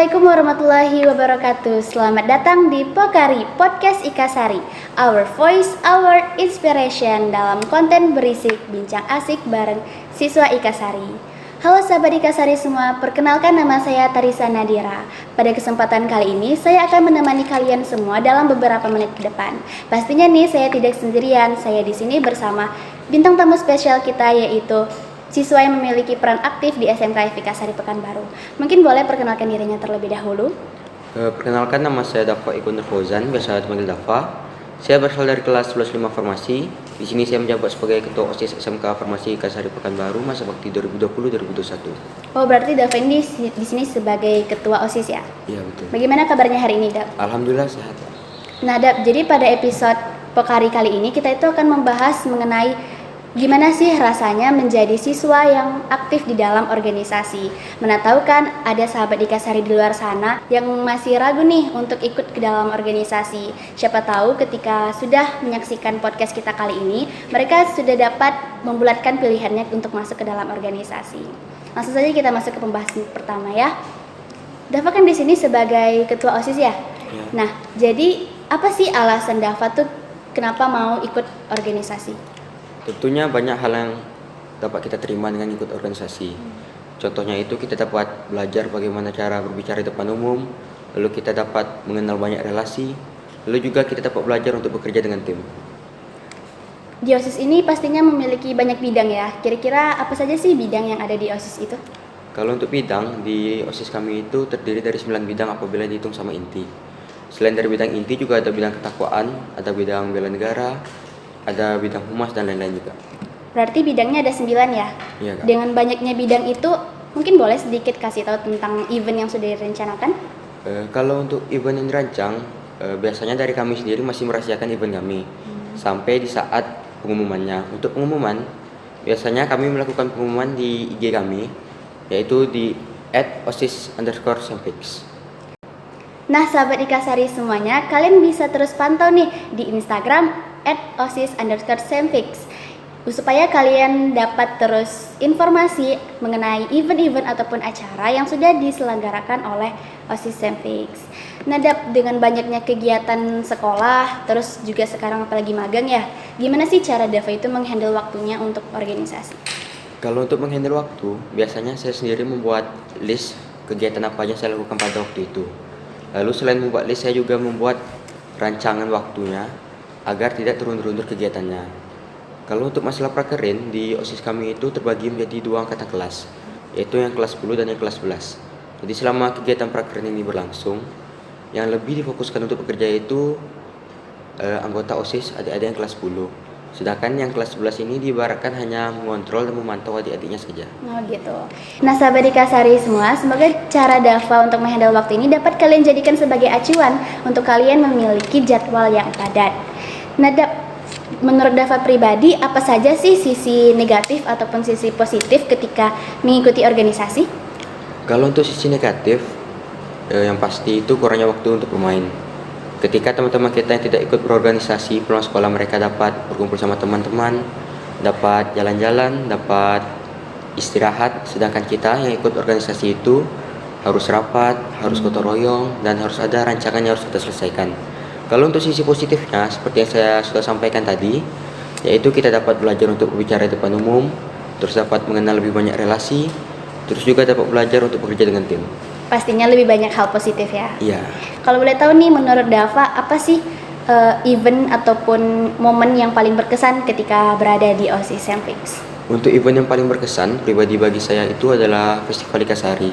Assalamualaikum warahmatullahi wabarakatuh. Selamat datang di Pokari Podcast Ikasari, Our Voice, Our Inspiration, dalam konten berisik bincang asik bareng siswa Ikasari. Halo sahabat Ikasari semua, perkenalkan nama saya Tarisa Nadira. Pada kesempatan kali ini, saya akan menemani kalian semua dalam beberapa menit ke depan. Pastinya nih, saya tidak sendirian. Saya di sini bersama bintang tamu spesial kita, yaitu siswa yang memiliki peran aktif di SMK Ikasari Pekanbaru. Mungkin boleh perkenalkan dirinya terlebih dahulu. Perkenalkan, nama saya Dafa Ikun Fauzan, biasa dipanggil Dafa. Saya berasal dari kelas 115 Farmasi. Di sini saya menjabat sebagai Ketua OSIS SMK Farmasi Ikasari Pekanbaru masa bakti 2020-2021. Oh, berarti Dafa ini di sini sebagai Ketua OSIS ya? Iya, betul. Bagaimana kabarnya hari ini, Dap? Alhamdulillah sehat. Nah, Dap, jadi pada episode Pokari kali ini kita itu akan membahas mengenai gimana sih rasanya menjadi siswa yang aktif di dalam organisasi. Mana tahu kan ada sahabat Ikasari di luar sana yang masih ragu nih untuk ikut ke dalam organisasi. Siapa tahu ketika sudah menyaksikan podcast kita kali ini, mereka sudah dapat membulatkan pilihannya untuk masuk ke dalam organisasi. Langsung saja kita masuk ke pembahasan pertama ya. Dafa kan di sini sebagai ketua OSIS ya? Ya. Nah, jadi apa sih alasan Dafa tuh kenapa mau ikut organisasi? Tentunya banyak hal yang dapat kita terima dengan ikut organisasi. Contohnya itu kita dapat belajar bagaimana cara berbicara di depan umum, lalu kita dapat mengenal banyak relasi, lalu juga kita dapat belajar untuk bekerja dengan tim. Di OSIS ini pastinya memiliki banyak bidang ya. Kira-kira apa saja sih bidang yang ada di OSIS itu? Kalau untuk bidang, di OSIS kami itu terdiri dari 9 bidang apabila dihitung sama inti. Selain dari bidang inti juga ada bidang ketakwaan, ada bidang bela negara, ada bidang humas dan lain-lain juga. Berarti bidangnya ada 9 ya? Iya, Kak. Dengan banyaknya bidang itu, mungkin boleh sedikit kasih tahu tentang event yang sudah direncanakan? Kalau untuk event yang dirancang, biasanya dari kami sendiri masih merahasiakan event kami sampai di saat pengumumannya. Untuk pengumuman, biasanya kami melakukan pengumuman di IG kami, yaitu di @osis_semfix. Nah, sahabat Ikasari semuanya, kalian bisa terus pantau nih di Instagram @osis_semfix supaya kalian dapat terus informasi mengenai event-event ataupun acara yang sudah diselenggarakan oleh OSIS Semfix. Nah, dengan banyaknya kegiatan sekolah, terus juga sekarang apalagi magang ya, gimana sih cara Dafa itu menghandle waktunya untuk organisasi? Kalau untuk menghandle waktu, biasanya saya sendiri membuat list kegiatan apa yang saya lakukan pada waktu itu. Lalu selain membuat list, saya juga membuat rancangan waktunya agar tidak terundur-undur kegiatannya. Kalau untuk masalah prakerin, di OSIS kami itu terbagi menjadi 2 angkatan kelas, yaitu yang kelas 10 dan yang kelas 11. Jadi selama kegiatan prakerin ini berlangsung, yang lebih difokuskan untuk bekerja itu anggota OSIS adik-adik yang kelas 10. Sedangkan yang kelas 11 ini diibaratkan hanya mengontrol dan memantau adik-adiknya saja. Oh gitu. Nah, sahabat Ikasari semua, semoga cara Dafa untuk menghandle waktu ini dapat kalian jadikan sebagai acuan untuk kalian memiliki jadwal yang padat. Nah, menurut Dafa pribadi, apa saja sih sisi negatif ataupun sisi positif ketika mengikuti organisasi? Kalau untuk sisi negatif, yang pasti itu kurangnya waktu untuk bermain. Ketika teman-teman kita yang tidak ikut berorganisasi, pulang sekolah mereka dapat berkumpul sama teman-teman, dapat jalan-jalan, dapat istirahat. Sedangkan kita yang ikut organisasi itu harus rapat, harus gotong royong, dan harus ada rancangan yang harus kita selesaikan. Kalau untuk sisi positifnya, seperti yang saya sudah sampaikan tadi, yaitu kita dapat belajar untuk berbicara di depan umum, terus dapat mengenal lebih banyak relasi, terus juga dapat belajar untuk bekerja dengan tim. Pastinya lebih banyak hal positif ya. Iya. Kalau boleh tahu nih, menurut Dafa, apa sih event ataupun momen yang paling berkesan ketika berada di OSIS Semfix? Untuk event yang paling berkesan, pribadi bagi saya itu adalah Festival Ikasari.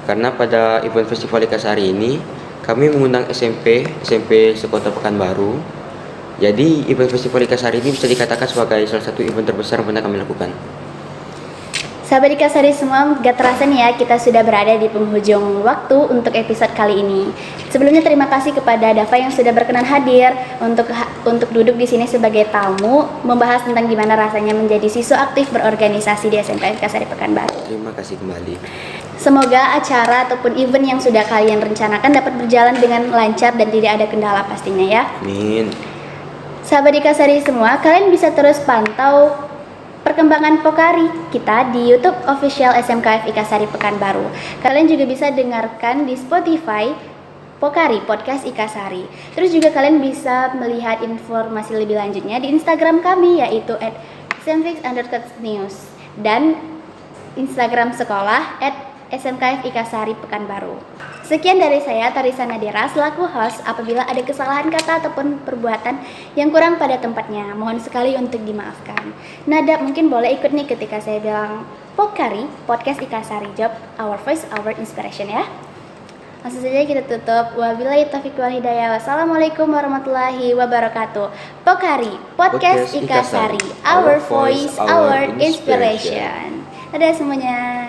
Karena pada event Festival Ikasari ini, kami mengundang SMP sekota Pekanbaru. Jadi event Festival Ikasari ini bisa dikatakan sebagai salah satu event terbesar yang pernah kami lakukan. Sahabat Ikasari semua, gak terasa nih ya, kita sudah berada di penghujung waktu untuk episode kali ini. Sebelumnya terima kasih kepada Dafa yang sudah berkenan hadir untuk duduk di sini sebagai tamu, membahas tentang gimana rasanya menjadi siswa aktif berorganisasi di SMK Ikasari Pekanbaru. Terima kasih kembali. Semoga acara ataupun event yang sudah kalian rencanakan dapat berjalan dengan lancar dan tidak ada kendala pastinya ya. Amin. Sahabat Ikasari semua, kalian bisa terus pantau perkembangan Pokari kita di YouTube official SMKF Ikasari Pekanbaru. Kalian juga bisa dengarkan di Spotify Pokari Podcast Ikasari. Terus juga kalian bisa melihat informasi lebih lanjutnya di Instagram kami yaitu @smfix_news dan Instagram sekolah @smkf Ikasari Pekanbaru. Sekian dari saya, Tarisa Nadira, selaku host. Apabila ada kesalahan kata ataupun perbuatan yang kurang pada tempatnya, mohon sekali untuk dimaafkan. Nada mungkin boleh ikut nih ketika saya bilang Pokari, Podcast Ikasari, Job, Our Voice, Our Inspiration ya. Langsung saja kita tutup. Wabillahi taufiq wal hidayah. Wassalamualaikum warahmatullahi wabarakatuh. Pokari, Podcast Ikasari, Our Voice, Our Inspiration. Dadah semuanya.